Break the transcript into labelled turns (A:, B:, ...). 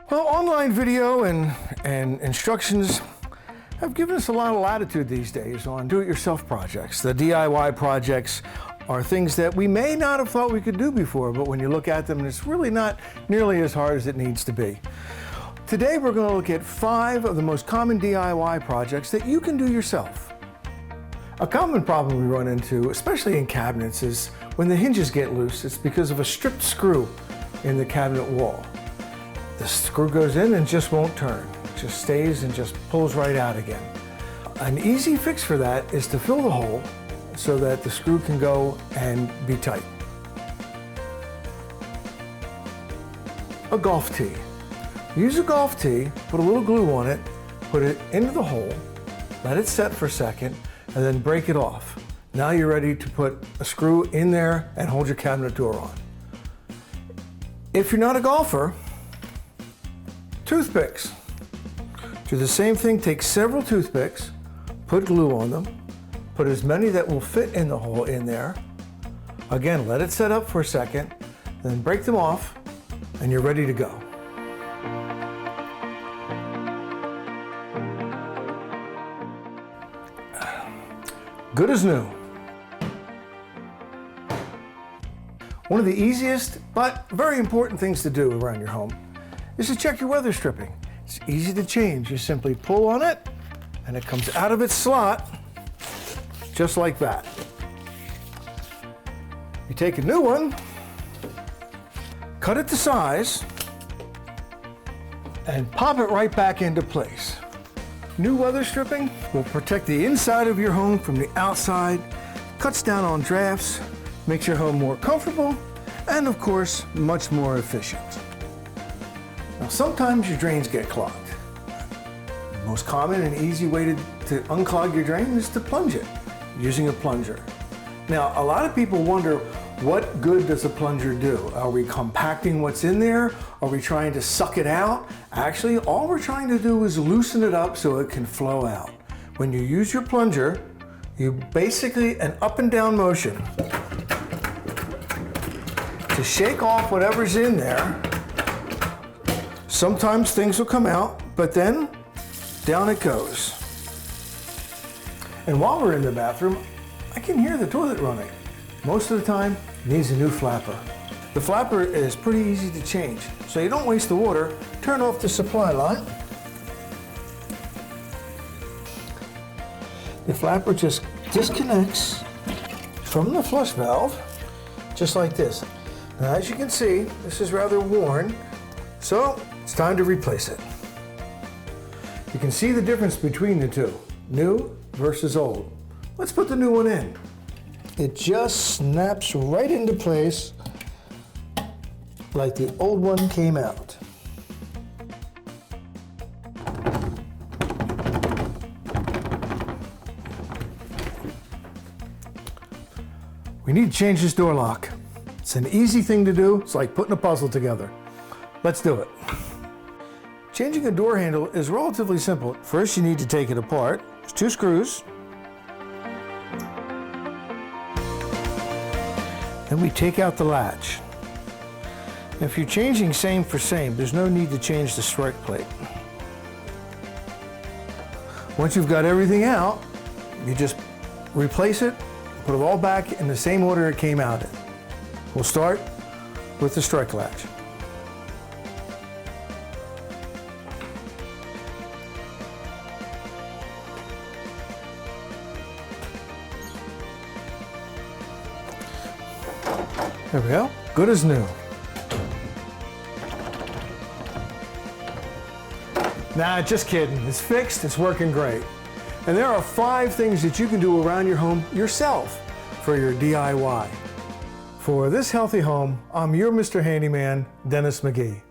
A: Well, online video and instructions have given us a lot of latitude these days on do-it-yourself projects. The DIY projects are things that we may not have thought we could do before, but when you look at them, it's really not nearly as hard as it needs to be. Today, we're going to look at 5 of the most common DIY projects that you can do yourself. A common problem we run into, especially in cabinets, is when the hinges get loose, it's because of a stripped screw in the cabinet wall. The screw goes in and just won't turn. It just stays and just pulls right out again. An easy fix for that is to fill the hole so that the screw can go and be tight. A golf tee. Use a golf tee, put a little glue on it, put it into the hole, let it set for a second, and then break it off. Now you're ready to put a screw in there and hold your cabinet door on. If you're not a golfer, toothpicks. Do the same thing, take several toothpicks, put glue on them, put as many that will fit in the hole in there. Again, let it set up for a second, then break them off, and you're ready to go. Good as new. One of the easiest but very important things to do around your home is to check your weather stripping. It's easy to change. You simply pull on it and it comes out of its slot just like that. You take a new one, cut it to size, and pop it right back into place. New weather stripping will protect the inside of your home from the outside, cuts down on drafts, makes your home more comfortable, and of course, much more efficient. Now, sometimes your drains get clogged. The most common and easy way to unclog your drain is to plunge it using a plunger. Now, a lot of people wonder, what good does a plunger do? Are we compacting what's in there? Are we trying to suck it out? Actually, all we're trying to do is loosen it up so it can flow out. When you use your plunger, you basically an up and down motion to shake off whatever's in there. Sometimes things will come out, but then down it goes. And while we're in the bathroom, I can hear the toilet running. Most of the time, it needs a new flapper. The flapper is pretty easy to change, so you don't waste the water. Turn off the supply line. The flapper just disconnects from the flush valve, just like this. Now, as you can see, this is rather worn, so it's time to replace it. You can see the difference between the two, new versus old. Let's put the new one in. It just snaps right into place like the old one came out. We need to change this door lock. It's an easy thing to do. It's like putting a puzzle together. Let's do it. Changing a door handle is relatively simple. First, you need to take it apart. There's 2 screws. Then we take out the latch. If you're changing same for same, there's no need to change the strike plate. Once you've got everything out, you just replace it, put it all back in the same order it came out in. We'll start with the strike latch. There we go, good as new. Nah, just kidding, it's fixed, it's working great. And there are 5 things that you can do around your home yourself for your DIY. For This Healthy Home, I'm your Mr. Handyman, Dennis McGee.